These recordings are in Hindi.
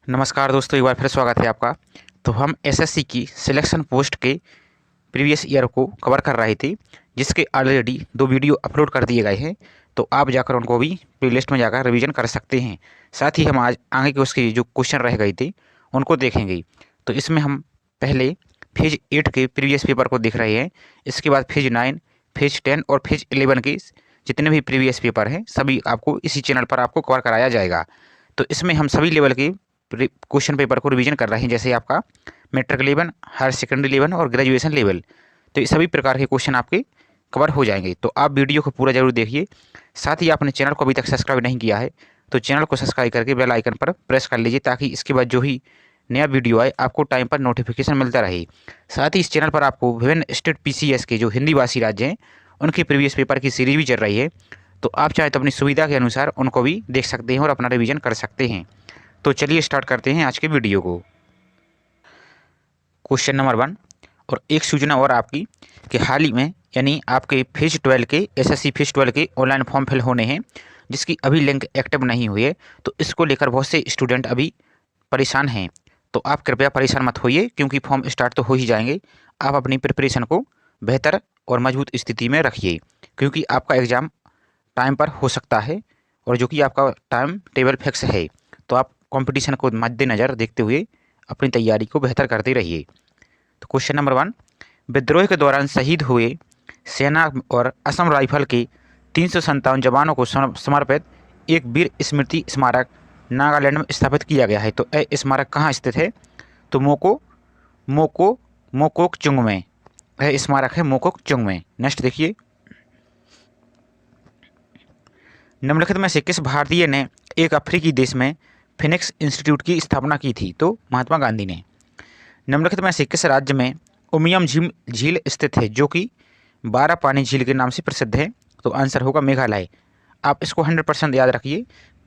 नमस्कार दोस्तों, एक बार फिर स्वागत है आपका। तो हम एसएससी की सिलेक्शन पोस्ट के प्रीवियस ईयर को कवर कर रहे थे, जिसके ऑलरेडी 2 वीडियो अपलोड कर दिए गए हैं। तो आप जाकर उनको भी प्लेलिस्ट में जाकर रिवीजन कर सकते हैं। साथ ही हम आज आगे के उसके जो क्वेश्चन रह गए थे उनको देखेंगे। तो इसमें हम पहले फेज 8 के प्रीवियस पेपर को देख रहे हैं। इसके बाद फेज 9, फेज 10 और फेज 11 के जितने भी प्रीवियस पेपर हैं सभी आपको इसी चैनल पर आपको कवर कराया जाएगा। तो इसमें हम सभी लेवल के क्वेश्चन पेपर को रिवीजन कर रहे हैं, जैसे आपका matric level, higher secondary level और ग्रेजुएशन लेवल। तो ये सभी प्रकार के क्वेश्चन आपके कवर हो जाएंगे। तो आप वीडियो को पूरा जरूर देखिए। साथ ही आपने चैनल को अभी तक सब्सक्राइब नहीं किया है तो चैनल को सब्सक्राइब करके बेल आइकन पर प्रेस कर लीजिए, ताकि इसके बाद जो ही नया वीडियो आए आपको टाइम पर नोटिफिकेशन मिलता रहे। साथ ही इस चैनल पर आपको विभिन्न स्टेट पीसीएस के जो हिंदी भाषी राज्य हैं उनके प्रीवियस पेपर की सीरीज भी चल रही है। तो आप चाहें तो अपनी सुविधा के अनुसार उनको भी देख सकते हैं और अपना रिवीजन कर सकते हैं। तो चलिए स्टार्ट करते हैं आज के वीडियो को। Question number 1। और एक सूचना और आपकी कि हाल ही में यानी आपके फेज 12 के एसएससी फेज 12 के ऑनलाइन फॉर्म फिल होने हैं, जिसकी अभी लिंक एक्टिव नहीं हुई है। तो इसको लेकर बहुत से स्टूडेंट अभी परेशान हैं। तो आप कृपया परेशान मत होइए, क्योंकि फॉर्म स्टार्ट तो हो ही जाएंगे। आप अपनी प्रिपरेशन को बेहतर और मजबूत स्थिति में रखिए, क्योंकि आपका एग्ज़ाम टाइम पर हो सकता है और जो कि आपका टाइम टेबल फिक्स है। तो आप कंपटीशन को मद्देनज़र देखते हुए अपनी तैयारी को बेहतर करते रहिए। तो क्वेश्चन नंबर 1। विद्रोह के दौरान शहीद हुए सेना और असम राइफल के 357 जवानों को समर्पित एक वीर स्मृति स्मारक नागालैंड में स्थापित किया गया है। तो यह स्मारक कहाँ स्थित है? तो मोकोकचुंग में। यह स्मारक है मोकोकचुंग में। नेक्स्ट देखिए, निम्नलिखित में से किस भारतीय ने एक अफ्रीकी देश में फिनिक्स इंस्टीट्यूट की स्थापना की थी? तो महात्मा गांधी ने। निम्नलिखित में से किस राज्य में उमियम झील स्थित है, जो कि 12 पानी झील के नाम से प्रसिद्ध है? तो आंसर होगा मेघालय। आप इसको 100% याद रखिए।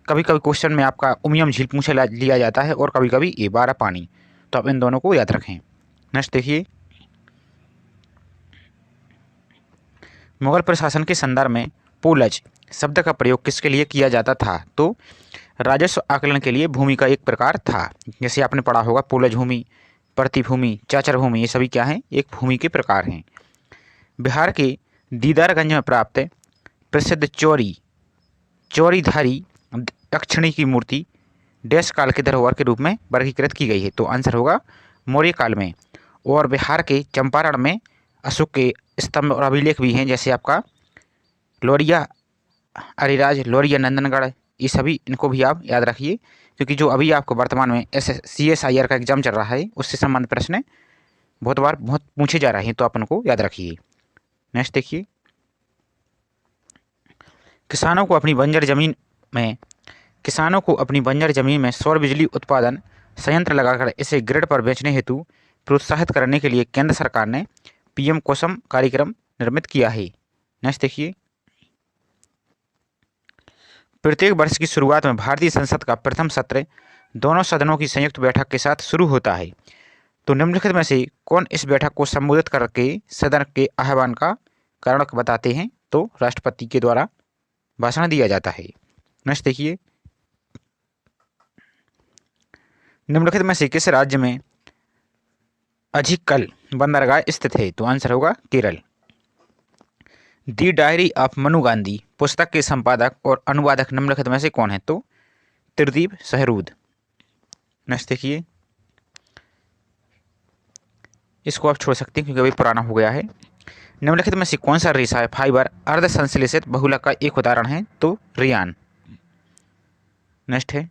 कभी कभी क्वेश्चन में आपका उमियम झील पूछे लिया जाता है और कभी कभी ये 12 पानी। तो आप इन दोनों को याद रखें। नेक्स्ट देखिए, मुगल प्रशासन के संदर्भ में पोलज शब्द का प्रयोग किसके लिए किया जाता था? तो राजस्व आकलन के लिए भूमि का एक प्रकार था। जैसे आपने पढ़ा होगा पोलज भूमि, प्रतिभूमि, चाचर भूमि, ये सभी क्या हैं? एक भूमि के प्रकार हैं। बिहार के दीदारगंज में प्राप्त प्रसिद्ध चौरीधारी दक्षिणी की मूर्ति डैश काल के धरोहर के रूप में वर्गीकृत की गई है। तो आंसर होगा मौर्य काल में। और बिहार के चंपारण में अशोक के स्तंभ और अभिलेख भी हैं, जैसे आपका लोरिया अरिराज, लोरिया नंदनगढ़, ये सभी इनको भी आप याद रखिए, क्योंकि जो अभी आपको वर्तमान में CSIR का एग्जाम चल रहा है उससे संबंधित प्रश्न बहुत पूछे जा रहे हैं। तो आप उनको याद रखिए। नेक्स्ट देखिए, किसानों को अपनी बंजर जमीन में सौर बिजली उत्पादन संयंत्र लगाकर इसे ग्रिड पर बेचने हेतु प्रोत्साहित करने के लिए केंद्र सरकार ने PM कुसुम कार्यक्रम निर्मित किया है। नेक्स्ट देखिए, प्रत्येक वर्ष की शुरुआत में भारतीय संसद का प्रथम सत्र दोनों सदनों की संयुक्त बैठक के साथ शुरू होता है। तो निम्नलिखित में से कौन इस बैठक को संबोधित करके सदन के आह्वान का कारण बताते हैं? तो राष्ट्रपति के द्वारा भाषण दिया जाता है। नेक्स्ट देखिए, निम्नलिखित में से किस राज्य में अझिकल बंदरगाह स्थित है? तो आंसर होगा केरल। दी डायरी ऑफ मनु गांधी पुस्तक के संपादक और अनुवादक निम्नलिखित में से कौन है? तो त्रिदीप सहरूद। नेक्स्ट देखिए, इसको आप छोड़ सकते हैं क्योंकि अभी पुराना हो गया है। निम्नलिखित में से कौन सा रेशा है फाइबर अर्ध संश्लेषित बहुलक का एक उदाहरण है? तो रियान। नेक्स्ट है,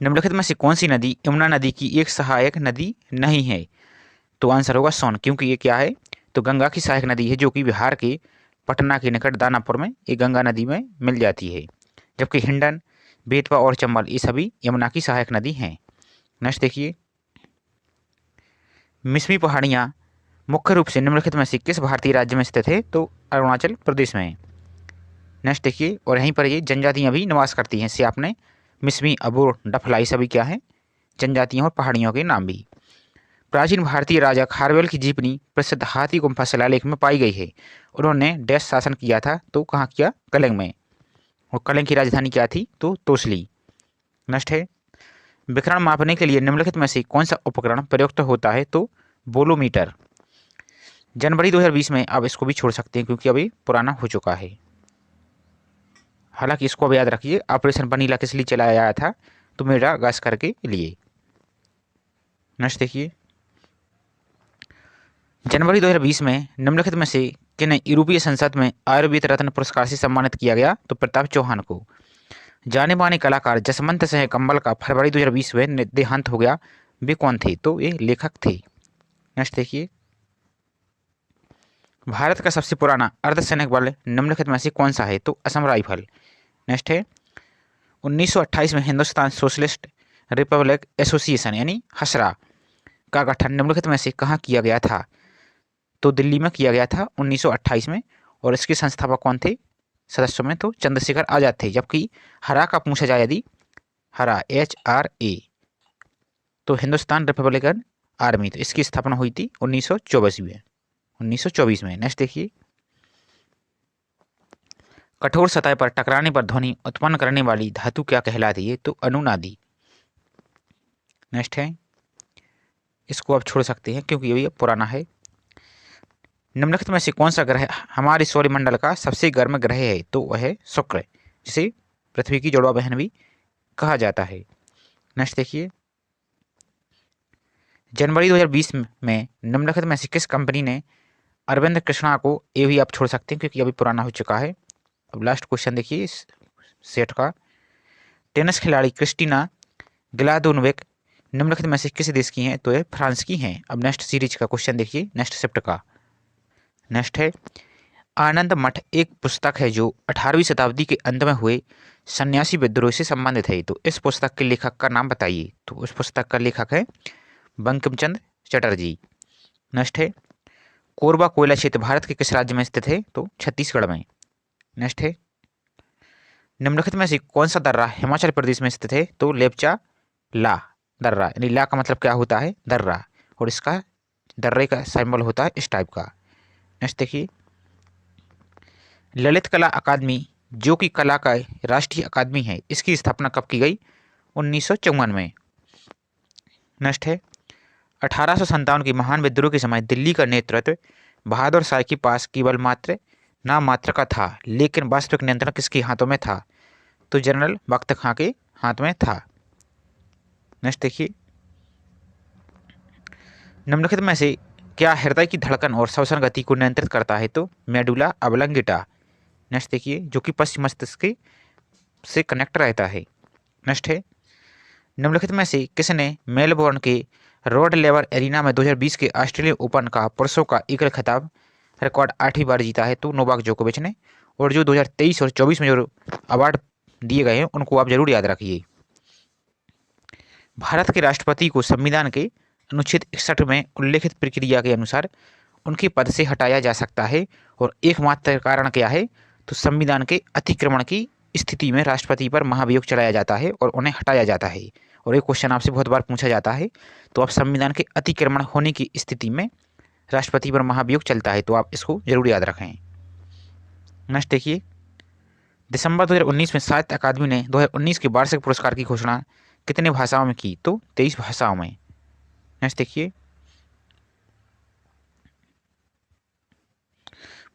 निम्नलिखित में से कौन सी नदी यमुना नदी की एक सहायक नदी नहीं है? तो आंसर होगा सोन, क्योंकि ये क्या है? तो गंगा की सहायक नदी है, जो कि बिहार के पटना के निकट दानापुर में ये गंगा नदी में मिल जाती है। जबकि हिंडन, बेतवा और चंबल ये सभी यमुना की सहायक नदी हैं। नेक्स्ट देखिए, मिसमी पहाड़ियाँ मुख्य रूप से निम्नलिखित में से किस भारतीय राज्य में स्थित है? तो अरुणाचल प्रदेश में। नेक्स्ट देखिए, और यहीं पर ये जनजातियाँ भी निवास करती हैं। इससे आपने मिसमी, अबोर, डफलाई सभी क्या है? जनजातियों और पहाड़ियों के नाम भी। प्राचीन भारतीय राजा खारवेल की जीवनी प्रसिद्ध हाथी गुम्फा शिलालेख में पाई गई है। उन्होंने डैश शासन किया था? तो कहाँ किया? कलिंग में। और कलिंग की राजधानी क्या थी? तो तोसली। नेक्स्ट है, विकिरण मापने के लिए निम्नलिखित में से कौन सा उपकरण प्रयुक्त होता है? तो बोलोमीटर। जनवरी 2020 में आप इसको भी छोड़ सकते हैं क्योंकि अभी पुराना हो चुका है। हालांकि इसको अब याद रखिए, ऑपरेशन वनीला किस लिए चलाया गया था? तो मेडागास्कर के लिए। नेक्स्ट देखिए, जनवरी 2020 में निम्नलिखित में से किन्हें यूरोपीय संसद में आयुर्वेद रत्न पुरस्कार से सम्मानित किया गया? तो प्रताप चौहान को। जाने माने कलाकार जसवंत सिंह कंबल का फरवरी 2020 में देहांत हो गया। वे कौन थे? तो ये लेखक थे। नेक्स्ट देखिए, भारत का सबसे पुराना अर्धसैनिक बल निम्नलिखित में से कौन सा है? तो असम राइफल। नेक्स्ट है, 1928 में हिंदुस्तान सोशलिस्ट रिपब्लिक एसोसिएशन यानी हसरा का गठन निम्नलिखित में से कहाँ किया गया था? तो दिल्ली में किया गया था 1928 में। और इसके संस्थापक कौन थे सदस्यों में? तो चंद्रशेखर आजाद थे। जबकि हरा का पूछा जाए यदि, हरा HRA, तो हिंदुस्तान रिपब्लिकन आर्मी, तो इसकी स्थापना हुई थी 1924 में। नेक्स्ट देखिए, कठोर सतह पर टकराने पर ध्वनि उत्पन्न करने वाली धातु क्या कहलाती है? तो अनुनादी। नेक्स्ट है, इसको आप छोड़ सकते हैं क्योंकि ये पुराना है। निम्नलिखित में से कौन सा ग्रह हमारे सौरमंडल का सबसे गर्म ग्रह है? तो वह है शुक्र, जिसे पृथ्वी की जुड़वा बहन भी कहा जाता है। नेक्स्ट देखिए, जनवरी 2020 में निम्नलिखित में से किस कंपनी ने अरविंद कृष्णा को, ये भी आप छोड़ सकते हैं क्योंकि अभी पुराना हो चुका है। अब लास्ट क्वेश्चन देखिए इस सेट का, टेनिस खिलाड़ी क्रिस्टीना ग्लादुनविक निम्नलिखित में से किस देश की हैं? तो ये फ्रांस की हैं। अब नेक्स्ट सीरीज का क्वेश्चन देखिए, नेक्स्ट शिफ्ट का। नेक्स्ट है, आनंद मठ एक पुस्तक है जो 18वीं शताब्दी के अंत में हुए सन्यासी विद्रोह से संबंधित है। तो इस पुस्तक के लेखक का नाम बताइए। तो उस पुस्तक का लेखक है बंकिम चंद्र चटर्जी। नेक्स्ट है, कोरबा कोयला क्षेत्र भारत के किस राज्य में स्थित है? तो छत्तीसगढ़ में। नेक्स्ट है, निम्नलिखित में से कौन सा दर्रा हिमाचल प्रदेश में स्थित है? तो लेपचा ला दर्रा, यानी ला का मतलब क्या होता है? दर्रा, और इसका दर्रे का सिंबल होता है इस टाइप का। नेक्स्ट देखिए, ललित कला अकादमी जो कि कला का राष्ट्रीय अकादमी है, इसकी स्थापना कब की गई? 1954 में। नेक्स्ट है, 1857 के महान विद्रोह के समय दिल्ली का नेतृत्व बहादुर शाह के पास केवल नाम मात्र का था, लेकिन वास्तविक नियंत्रण किसके हाथों में था? तो जनरल बख्त खां के हाथ में था। नेक्स्ट देखिए, निम्नलिखित में से क्या हृदय की धड़कन और श्वसन गति को नियंत्रित करता है? तो मेडुला ऑब्लंगेटा। नेक्स्ट देखिए, जो कि पश्चिम मस्तिष्क से कनेक्ट रहता है। नेक्स्ट है, निम्नलिखित में से किसने मेलबोर्न के रॉड लेवर एरिना में 2020 के ऑस्ट्रेलियन ओपन का पुरुषों का एकल खिताब रिकॉर्ड 8वीं बार जीता है? तो नोवाक जोकोविच ने। और जो 2023 और 24 में जो अवार्ड दिए गए हैं उनको आप जरूर याद रखिए। भारत के राष्ट्रपति को संविधान के अनुच्छेद 61 में उल्लेखित प्रक्रिया के अनुसार उनके पद से हटाया जा सकता है, और एकमात्र कारण क्या है? तो संविधान के अतिक्रमण की स्थिति में राष्ट्रपति पर महाभियोग चलाया जाता है और उन्हें हटाया जाता है। और एक क्वेश्चन आपसे बहुत बार पूछा जाता है, तो आप संविधान के अतिक्रमण होने की स्थिति में राष्ट्रपति पर महाभियोग चलता है, तो आप इसको जरूर याद रखें। नेक्स्ट देखिए, दिसंबर 2019 में साहित्य अकादमी ने 2019 के वार्षिक पुरस्कार की घोषणा कितने भाषाओं में की? तो 23 भाषाओं में। नेक्स्ट देखिए,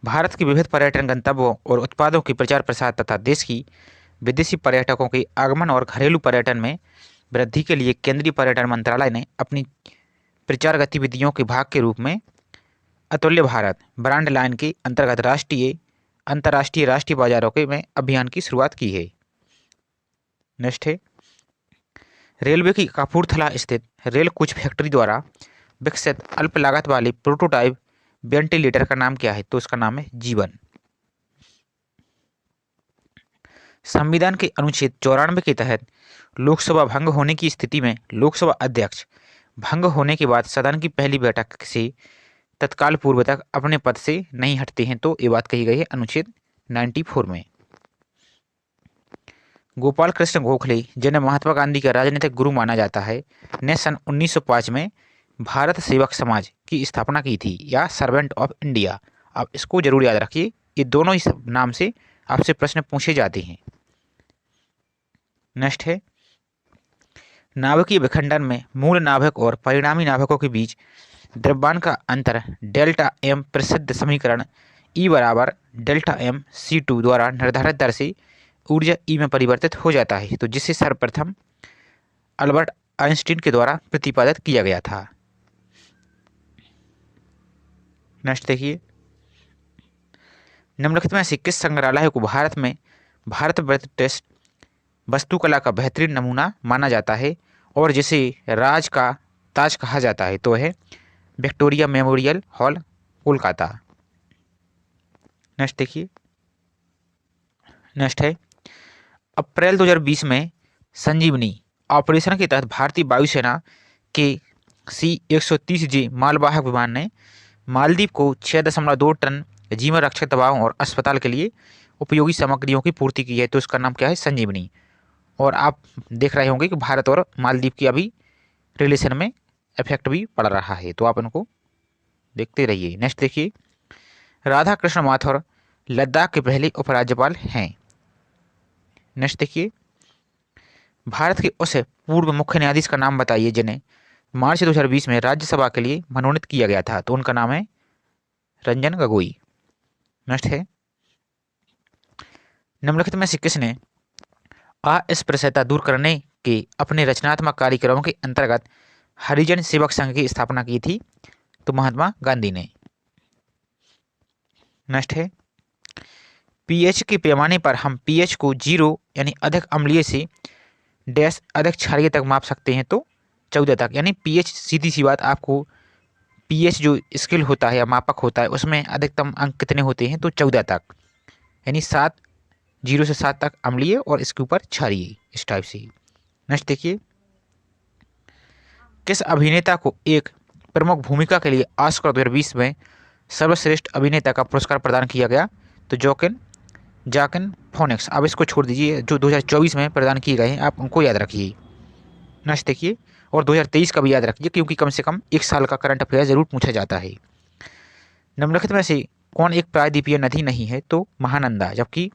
भारत के विविध पर्यटन गंतव्यों और उत्पादों के प्रचार प्रसार तथा देश की विदेशी पर्यटकों के आगमन और घरेलू पर्यटन में वृद्धि के लिए केंद्रीय पर्यटन मंत्रालय ने अपनी प्रचार गतिविधियों के भाग के रूप में अतुल्य भारत ब्रांड लाइन के अंतर्गत अंतर्राष्ट्रीय राष्ट्रीय बाजारों के में अभियान की शुरुआत की है। नेक्स्ट है, रेलवे की कपूरथला स्थित रेल कोच फैक्ट्री द्वारा विकसित अल्प लागत वाली प्रोटोटाइप वेंटिलेटर का नाम क्या है? तो इसका नाम है जीवन। संविधान के अनुच्छेद 94 के तहत लोकसभा भंग होने की स्थिति में लोकसभा अध्यक्ष भंग होने के बाद सदन की पहली बैठक से तत्काल पूर्व तक अपने पद से नहीं हटते हैं। तो ये बात कही गई है अनुच्छेद 94 में। गोपाल कृष्ण गोखले, जिन्हें महात्मा गांधी का राजनीतिक गुरु माना जाता है, ने सन 1905 में भारत सेवक समाज की स्थापना की थी, या सर्वेंट ऑफ इंडिया। आप इसको जरूर याद रखिए, ये दोनों ही नाम से आपसे प्रश्न पूछे जाते हैं। नेक्स्ट है, नाभिकीय विखंडन में मूल नाभिक और परिणामी नाभिकों के बीच द्रव्यमान का अंतर डेल्टा एम प्रसिद्ध समीकरण E बराबर डेल्टा एम C2 द्वारा निर्धारित दर से ऊर्जा E में परिवर्तित हो जाता है, तो जिसे सर्वप्रथम अल्बर्ट आइंस्टीन के द्वारा प्रतिपादित किया गया था। नेक्स्ट देखिए, निम्नलिखित में से किस संग्रहालय को भारत ब्रिटिश वास्तुकला का बेहतरीन नमूना माना जाता है और जिसे राज का ताज कहा जाता है? तो है Victoria memorial hall, Kolkata. Next देखिए, नेक्स्ट है अप्रैल 2020 में संजीवनी ऑपरेशन के तहत भारतीय वायुसेना के C-130J मालवाहक विमान ने मालदीव को 6.2 टन जीवन रक्षक दवाओं और अस्पताल के लिए उपयोगी सामग्रियों की पूर्ति की है, तो इसका नाम क्या है? संजीवनी। और आप देख रहे होंगे कि भारत और मालदीव की अभी रिलेशन में इफेक्ट भी पड़ रहा है, तो आप इनको देखते रहिए। नेक्स्ट देखिए, राधा कृष्ण माथुर लद्दाख के पहले उपराज्यपाल हैं। नेक्स्ट देखिए, भारत के उस पूर्व मुख्य न्यायाधीश का नाम बताइए जिन्हें मार्च 2020 में राज्यसभा के लिए मनोनीत किया गया था, तो उनका नाम है रंजन गोगोई। नेक्स्ट है, निम्नलिखित में से किसने अस्पृश्यता दूर करने के अपने रचनात्मक कार्यक्रमों के अंतर्गत हरिजन सेवक संघ की स्थापना की थी? तो महात्मा गांधी ने। नेक्स्ट है, पीएच के पैमाने पर हम पीएच को 0 यानी अधिक अम्लीय से डैश अधिक क्षारीय तक माप सकते हैं, तो 14 तक। यानी पीएच, सीधी सी बात, आपको पीएच जो स्केल होता है या मापक होता है उसमें अधिकतम अंक कितने होते हैं? तो 14 तक, यानी 0 से 7 तक अम्लीय और इसके ऊपर क्षारीय, इस टाइप से। नेक्स्ट देखिए, किस अभिनेता को एक प्रमुख भूमिका के लिए ऑस्कर 2020 में सर्वश्रेष्ठ अभिनेता का पुरस्कार प्रदान किया गया? तो जाकिन फोनिक्स। अब इसको छोड़ दीजिए, जो 2024 में प्रदान किए गए हैं आप उनको याद रखिए। नेक्स्ट देखिए, और 2023 का भी याद रखिए, क्योंकि कम से कम 1 साल का करंट अफेयर जरूर पूछा जाता है। निम्नलिखित में से कौन एक प्रायद्वीपीय नदी नहीं है? तो महानंदा। जबकि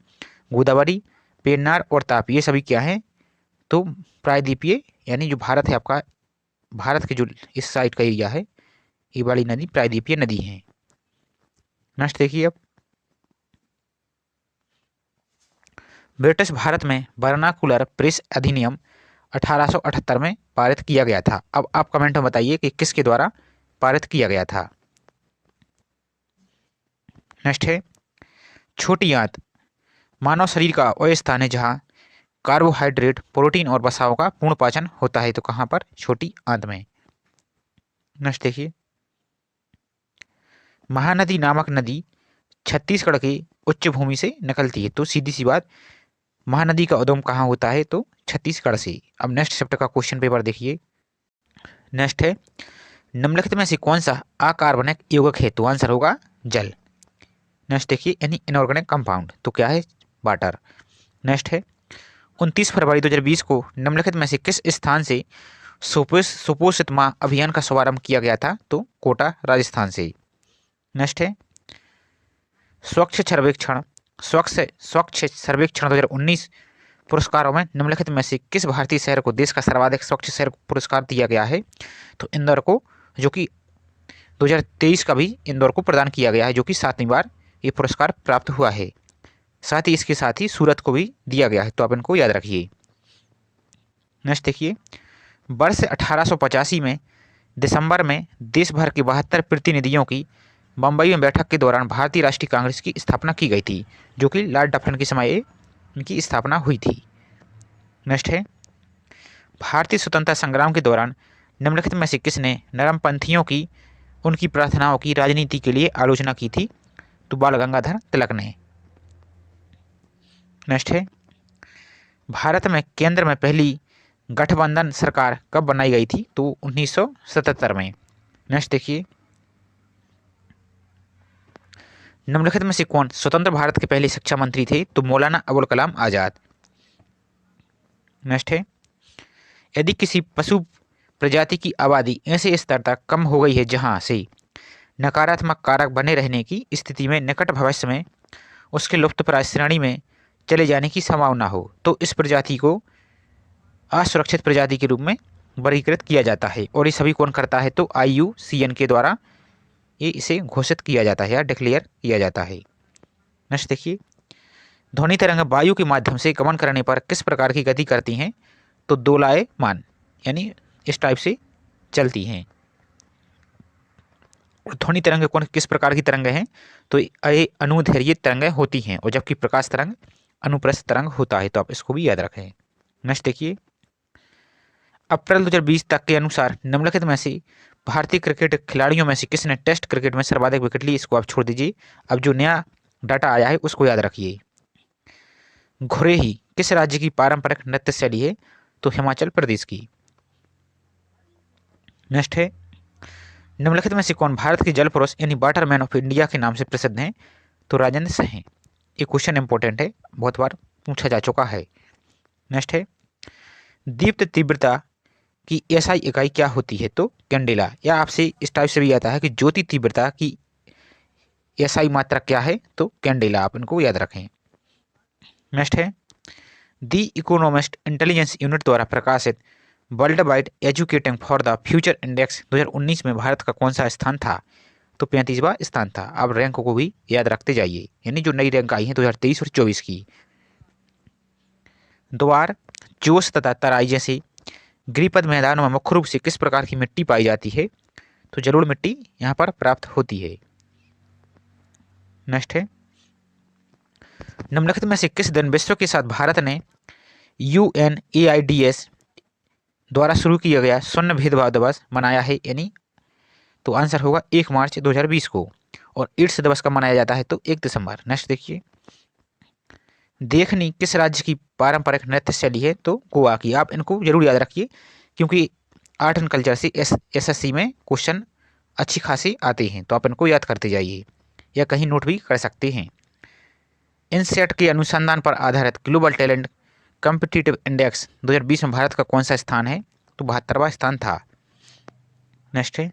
गोदावरी, पेन्नार और तापी ये सभी क्या हैं? तो प्रायद्वीपीय, यानी जो भारत है आपका, भारत के जो इस साइड का एरिया है, ये वाली नदी प्रायद्वीपीय नदी है। नेक्स्ट देखिए, अब ब्रिटिश भारत में वर्नाकुलर प्रेस अधिनियम 1878 में पारित किया गया था। अब आप कमेंट में बताइए कि किसके द्वारा पारित किया गया था। नेक्स्ट है, छोटी आंत मानव शरीर का वह स्थान है जहां कार्बोहाइड्रेट, प्रोटीन और वसाओं का पूर्ण पाचन होता है, तो कहां पर? छोटी आंत में। नेक्स्ट देखिए, महानदी नामक नदी छत्तीसगढ़ की उच्च भूमि से निकलती है, तो सीधी सी बात, महानदी का उद्गम कहाँ होता है? तो छत्तीसगढ़ से। अब नेक्स्ट चैप्टर का क्वेश्चन पेपर देखिए। नेक्स्ट है, निम्नलिखित में से कौन सा अकार्बनिक यौगिक है? तो आंसर होगा जल। नेक्स्ट देखिए, यानी इनऑर्गेनिक कंपाउंड, तो क्या है? वाटर। नेक्स्ट है, 29 फरवरी 2020 को निम्नलिखित में से किस स्थान से सुपोषित माह अभियान का शुभारंभ किया गया था? तो कोटा, राजस्थान से। नेक्स्ट है, स्वच्छ सर्वेक्षण 2019 पुरस्कारों में निम्नलिखित में से किस भारतीय शहर को देश का सर्वाधिक स्वच्छ शहर पुरस्कार दिया गया है? तो इंदौर को, जो कि 2023 का भी इंदौर को प्रदान किया गया है, जो कि 7वीं बार ये पुरस्कार प्राप्त हुआ है। साथ ही इसके साथ ही सूरत को भी दिया गया है, तो आप इनको याद रखिए। नेक्स्ट देखिए, वर्ष 1885 में दिसंबर में देश भर के 72 प्रतिनिधियों की बम्बई में बैठक के दौरान भारतीय राष्ट्रीय कांग्रेस की स्थापना की गई थी, जो कि लॉर्ड डफरिन के समय इनकी स्थापना हुई थी। नेक्स्ट है, भारतीय स्वतंत्रता संग्राम के दौरान निम्नलिखित में से किसने नरमपंथियों की उनकी प्रार्थनाओं की राजनीति के लिए आलोचना की थी? तो बाल गंगाधर तिलक ने। नेक्स्ट है, भारत में केंद्र में पहली गठबंधन सरकार कब बनाई गई थी? तो 1977 में। नेक्स्ट देखिए, निम्नलिखित में से कौन स्वतंत्र भारत के पहले शिक्षा मंत्री थे? तो मौलाना अबुल कलाम आजाद। नेक्स्ट है, यदि किसी पशु प्रजाति की आबादी ऐसे स्तर तक कम हो गई है जहां से नकारात्मक कारक बने रहने की स्थिति में निकट भविष्य में उसके लुप्तप्राय श्रेणी में चले जाने की संभावना हो, तो इस प्रजाति को असुरक्षित प्रजाति के रूप में वर्गीकृत किया जाता है। और ये सभी कौन करता है? तो IUCN के द्वारा ये इसे घोषित किया जाता है या डिक्लेयर किया जाता है। नेक्स्ट देखिए, ध्वनि तरंग वायु के माध्यम से गमन करने पर किस प्रकार की गति करती हैं? तो दोलायमान, यानी इस टाइप से चलती हैं। और ध्वनि तरंग कौन किस प्रकार की तरंग हैं? तो ये अनुदैर्घ्य तरंगें होती हैं, और जबकि प्रकाश तरंग अनुप्रस्थ तरंग होता है। तो आप इसको भी याद रखें। नेक्स्ट देखिए, अप्रैल 2020 तक के अनुसार निम्नलिखित में से भारतीय क्रिकेट खिलाड़ियों में से किसने टेस्ट क्रिकेट में सर्वाधिक विकेट ली? इसको आप छोड़ दीजिए, अब जो नया डाटा आया है उसको याद रखिए। घुरेही किस राज्य की पारंपरिक नृत्य शैली है? तो हिमाचल प्रदेश की। नेक्स्ट है, निम्नलिखित में से कौन भारत के जल पुरुष यानी वाटरमैन ऑफ इंडिया के नाम से प्रसिद्ध हैं? तो राजेंद्र सिंह। ये क्वेश्चन इंपॉर्टेंट है, बहुत बार पूछा जा चुका है। नेक्स्ट है, दीप्त तीव्रता की एसआई इकाई क्या होती है? तो कैंडेला। या आपसे इस टाइप से भी आता है कि ज्योति तीव्रता की एसआई मात्रा क्या है? तो कैंडेला। आप इनको याद रखें। नेक्स्ट है, दी इकोनॉमिस्ट इंटेलिजेंस यूनिट द्वारा प्रकाशित world wide educating for the future index 2019 में भारत का कौन सा स्थान था? तो 35वां स्थान था। आप रैंक को भी याद रखते जाइए, यानी जो नई रैंक आई है 2023 और 24 की। द्वार, जोश तथा तराई जैसे गिरिपद मैदानों में मुख्य रूप से किस प्रकार की मिट्टी पाई जाती है? तो जलोढ़ मिट्टी यहाँ पर प्राप्त होती है। नेक्स्ट है, निम्नलिखित में से किस दिन विश्व के साथ भारत ने UNAIDS द्वारा शुरू किया गया शून्य भेदभाव दिवस मनाया है? यानी तो आंसर होगा 1 मार्च 2020 को। और एड्स दिवस का मनाया जाता है? तो 1 दिसंबर। नेक्स्ट देखिए, देखनी किस राज्य की पारंपरिक नृत्य शैली है? तो गोवा की। आप इनको जरूर याद रखिए, क्योंकि आर्ट एंड कल्चर से SSC में क्वेश्चन अच्छी खासी आते हैं, तो आप इनको याद करते जाइए या कहीं नोट भी कर सकते हैं। इनसेट के अनुसंधान पर आधारित ग्लोबल टैलेंट कॉम्पिटिटिव इंडेक्स 2020 में भारत का कौन सा स्थान है? तो 72वां स्थान था। नेक्स्ट है,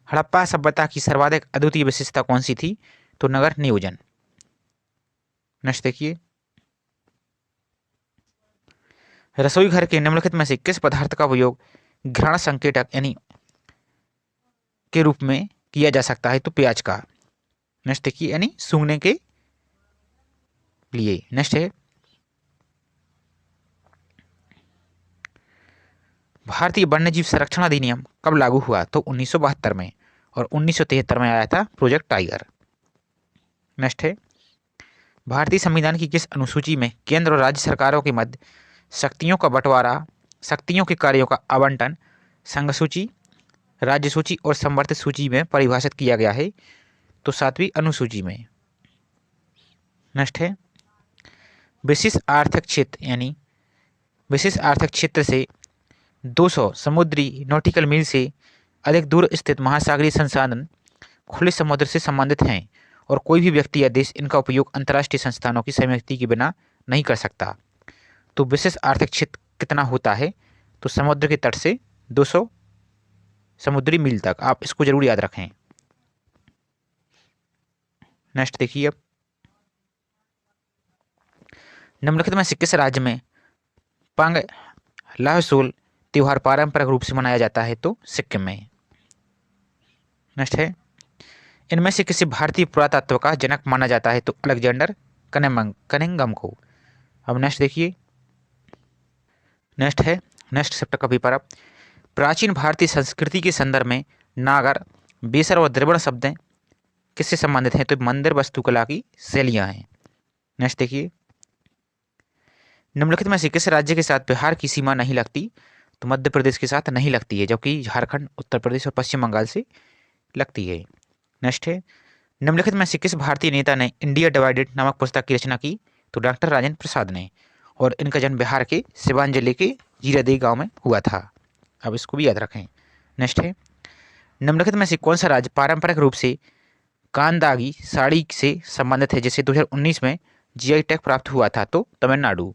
हड़प्पा सभ्यता की सर्वाधिक अद्वितीय विशेषता कौन सी थी? तो नगर नियोजन। नेक्स्ट देखिए, रसोई घर के निम्नलिखित में से किस पदार्थ का उपयोग घ्राण संकेतक यानी के रूप में किया जा सकता है? तो प्याज का। नेक्स्ट देखिए, यानी सूंघने के लिए। नेक्स्ट है, भारतीय वन्यजीव संरक्षण अधिनियम कब लागू हुआ? तो 1972 में। और 1973 में आया था प्रोजेक्ट टाइगर। नेक्स्ट है, भारतीय संविधान की किस अनुसूची में केंद्र और राज्य सरकारों के मध्य शक्तियों का बंटवारा, शक्तियों के कार्यों का आवंटन संघ सूची, राज्य सूची और संवर्धित सूची में परिभाषित किया गया है? तो 7वीं अनुसूची में। नेक्स्ट है, विशेष आर्थिक क्षेत्र यानी विशेष आर्थिक क्षेत्र से 200 समुद्री नॉटिकल मील से अधिक दूर स्थित महासागरीय संसाधन खुले समुद्र से संबंधित हैं, और कोई भी व्यक्ति या देश इनका उपयोग अंतर्राष्ट्रीय संस्थानों की सहमति के बिना नहीं कर सकता। तो विशेष आर्थिक क्षेत्र कितना होता है? तो समुद्र के तट से 200 समुद्री मील तक। आप इसको जरूर याद रखें। नेक्स्ट देखिए, अब निम्नलिखित में से किस राज्य में पंग लाहसोल त्योहार पारंपरिक रूप से मनाया जाता है? तो सिक्किम में। नेक्स्ट है, इनमें से किसी भारतीय पुरातत्व का जनक माना जाता है? तो अलेक्जेंडर कनिंघम को। अब नेक्स्ट देखिए, नेक्स्ट है, नेक्स्ट चैप्टर का पेपर। अब प्राचीन भारतीय संस्कृति के संदर्भ में नागर, बेसर और द्रविड़ शब्द किससे संबंधित हैं? तो मंदिर वास्तुकला की शैलियां हैं। नेक्स्ट देखिए, निम्नलिखित में से किस राज्य के साथ बिहार की सीमा नहीं लगती? तो मध्य प्रदेश के साथ नहीं लगती है, जबकि झारखंड, उत्तर प्रदेश और पश्चिम बंगाल से लगती है। नेक्स्ट है, निम्नलिखित में से किस भारतीय नेता ने इंडिया डिवाइडेड नामक पुस्तक की रचना की? तो डॉक्टर राजेंद्र प्रसाद ने। और इनका जन्म बिहार के सिवान जिले के जीरादेई गांव में हुआ था। अब इसको भी याद रखें। नेक्स्ट है, निम्नलिखित में से कौन सा राज्य पारंपरिक रूप से कांदागी साड़ी से संबंधित है, जिसे 2019 में GI टैग प्राप्त हुआ था? तो तमिलनाडु।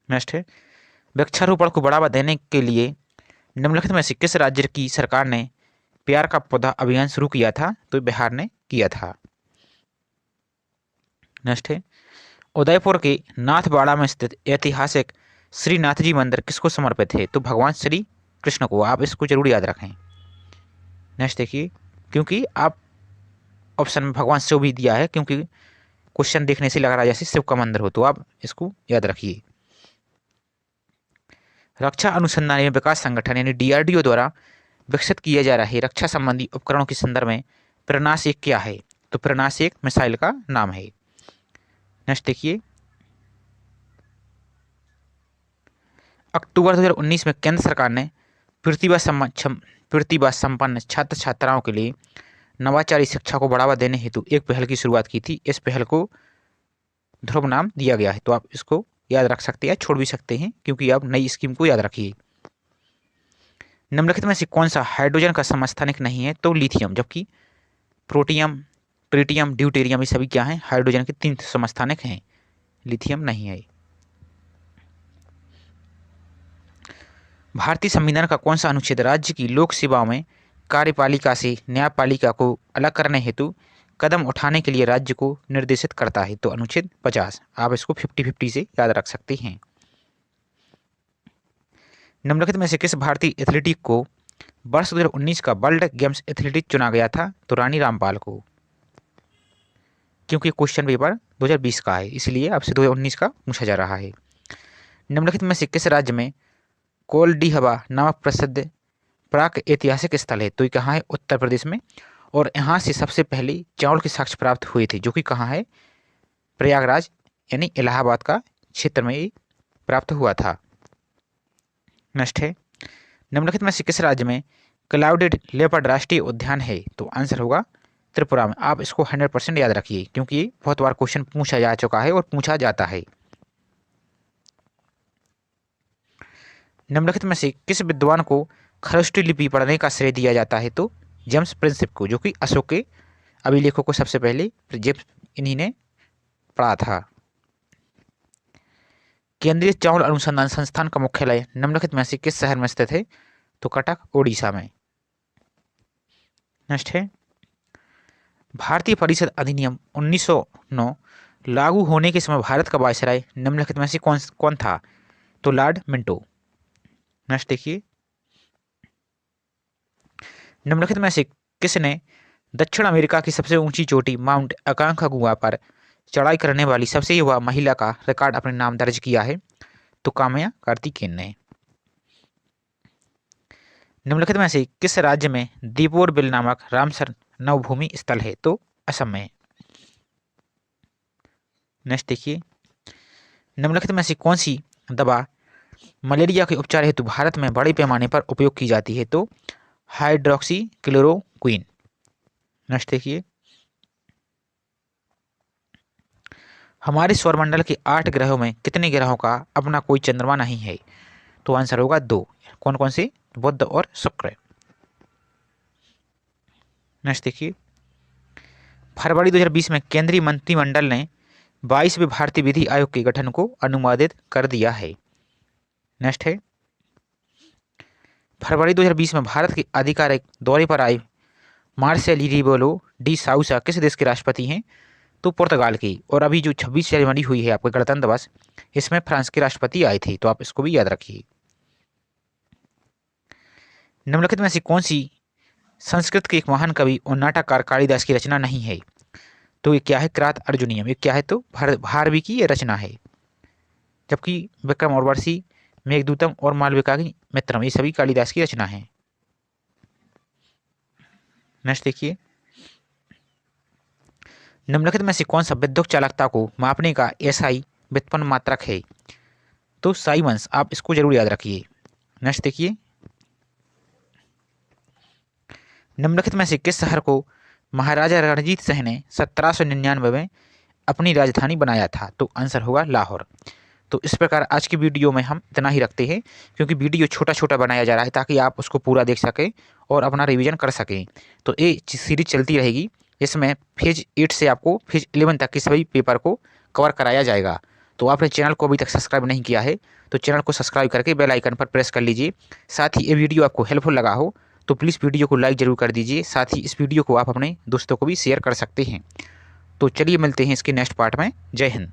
नेक्स्ट है, वृक्षारोपण को बढ़ावा देने के लिए निम्नलिखित में से किस राज्य की सरकार ने प्यार का पौधा अभियान शुरू किया था? तो बिहार ने किया था। नेक्स्ट है, उदयपुर के नाथबाड़ा में स्थित ऐतिहासिक श्रीनाथ जी मंदिर किसको समर्पित है? तो भगवान श्री कृष्ण को। आप इसको जरूर याद रखें। नेक्स्ट देखिए, क्योंकि आप ऑप्शन में भगवान शिव भी दिया है, क्योंकि क्वेश्चन देखने से लग रहा है जैसे शिव का मंदिर हो, तो आप इसको याद रखिए। रक्षा अनुसंधान एवं विकास संगठन यानी DRDO द्वारा विकसित किए जा रहे रक्षा संबंधी उपकरणों के संदर्भ में प्रनास एक क्या है? तो प्रनास एक मिसाइल का नाम है। नेक्स्ट देखिए, अक्टूबर 2019 में केंद्र सरकार ने प्रतिभा संपन्न छात्र छात्राओं के लिए नवाचारी शिक्षा को बढ़ावा देने हेतु एक पहल की शुरुआत की थी। इस पहल को ध्रुव नाम दिया गया है, तो आप इसको याद रख सकते हैं, छोड़ भी सकते हैं, क्योंकि आप नई स्कीम को याद रखिए। निम्नलिखित में से कौन सा हाइड्रोजन का समस्थानिक नहीं है? तो लिथियम, जबकि प्रोटियम, ट्रिटियम, ड्यूटेरियम ये सभी क्या हैं? हाइड्रोजन के 3 समस्थानिक हैं, लिथियम नहीं है। भारतीय संविधान का कौन सा अनुच्छेद राज्य की लोक सेवाओं में कार्यपालिका से न्यायपालिका को अलग करने हेतु कदम उठाने के लिए राज्य को निर्देशित करता है? तो अनुच्छेद 50। आप इसको 50-50 से याद रख सकते हैं। निम्नलिखित में से किस भारतीय एथलीट को वर्ष 2019 का वर्ल्ड गेम्स एथलीट चुना गया था? तो रानी रामपाल को, क्योंकि क्वेश्चन पेपर 2020 का है, इसलिए आपसे 2019 का पूछा जा रहा है। निम्नलिखित में से किस राज्य में कोलडीहवा नामक प्रसिद्ध प्राक ऐतिहासिक स्थल है? तो ये कहाँ है? उत्तर प्रदेश में। और यहाँ से सबसे पहले चावल के साक्ष्य प्राप्त हुए थे, जो कि कहाँ है? प्रयागराज यानी इलाहाबाद का क्षेत्र में ये प्राप्त हुआ था। नेक्स्ट है, निम्नलिखित में से किस राज्य में क्लाउडेड लेपर्ड राष्ट्रीय उद्यान है? तो आंसर होगा त्रिपुरा में। आप इसको 100% याद रखिए, क्योंकि ये बहुत बार क्वेश्चन पूछा जा चुका है और पूछा जाता है। निम्नलिखित में से किस विद्वान को खरोष्टी लिपि पढ़ने का श्रेय दिया जाता है? तो जेम्स प्रिंसिप को, जो कि अशोक के अभिलेखों को सबसे पहले जेम्स इन्हीं ने पढ़ा था। केंद्रीय चावल अनुसंधान संस्थान का मुख्यालय निम्नलिखित में से किस शहर में स्थित है? तो कटक, ओडिशा में। नेक्स्ट है, भारतीय परिषद अधिनियम 1909 लागू होने के समय भारत का वायसराय निम्नलिखित में से कौन था? तो लॉर्ड मिंटो। नेक्स्ट देखिए, निम्नलिखित में से किसने दक्षिण अमेरिका की सबसे ऊंची चोटी माउंट अकांकागुआ पर चढ़ाई करने वाली सबसे युवा महिला का रिकॉर्ड अपने नाम दर्ज किया है? तो काम्या कार्तिकेयन ने। निम्नलिखित में से किस राज्य में दीपोर बिल नामक रामसर नवभूमि स्थल है? तो असम में। नेक्स्ट देखिए, निम्नलिखित में से कौन सी दवा मलेरिया के उपचार हेतु भारत में बड़े पैमाने पर उपयोग की जाती है? तो हाइड्रोक्सी क्लोरोक्विन। नेक्स्ट देखिए, हमारे सौरमंडल के 8 ग्रहों में कितने ग्रहों का अपना कोई चंद्रमा नहीं है? तो आंसर होगा 2। कौन कौन से? बुध और शुक्र। नेक्स्ट देखिए, फरवरी 2020 में केंद्रीय मंत्रिमंडल ने 22वें भारतीय विधि आयोग के गठन को अनुमोदित कर दिया है। नेक्स्ट है, फरवरी 2020 में भारत के आधिकारिक दौरे पर आए मार्सेलो रिबेलो डी साउसा किस देश के राष्ट्रपति हैं? तो पुर्तगाल की। और अभी जो 26 जनवरी हुई है आपके गणतंत्र दिवस, इसमें फ्रांस के राष्ट्रपति आए थे, तो आप इसको भी याद रखिए। निम्नलिखित में से कौन सी संस्कृत के एक महान कवि और नाटककार कालिदास की रचना नहीं है? तो ये क्या है? किरात अर्जुनीयम। ये क्या है? तो भारवी की ये रचना है। जबकि विक्रम और वर्षी, मेघदूतम और मालविका की मित्रम ये सभी कालिदास की रचना है। नेक्स्ट देखिए, निम्नलिखित में से कौन सा विद्युत चालकता को मापने का SI व्युत्पन्न मात्रक है? तो साइमन्स। आप इसको जरूर याद रखिए। नेक्स्ट देखिए, निम्नलिखित में से किस शहर को महाराजा रणजीत सिंह ने 1799 में अपनी राजधानी बनाया था? तो आंसर होगा लाहौर। तो इस प्रकार आज की वीडियो में हम इतना ही रखते हैं, क्योंकि वीडियो छोटा छोटा बनाया जा रहा है ताकि आप उसको पूरा देख सकें और अपना रिवीजन कर सकें। तो ये सीरीज चलती रहेगी, इसमें फेज 8 से आपको फेज 11 तक के सभी पेपर को कवर कराया जाएगा। तो आपने चैनल को अभी तक सब्सक्राइब नहीं किया है तो चैनल को सब्सक्राइब करके बेल आइकन पर प्रेस कर लीजिए। साथ ही ये वीडियो आपको हेल्पफुल लगा हो तो प्लीज़ वीडियो को लाइक ज़रूर कर दीजिए। साथ ही इस वीडियो को आप अपने दोस्तों को भी शेयर कर सकते हैं। तो चलिए मिलते हैं इसके नेक्स्ट पार्ट में। जय हिंद।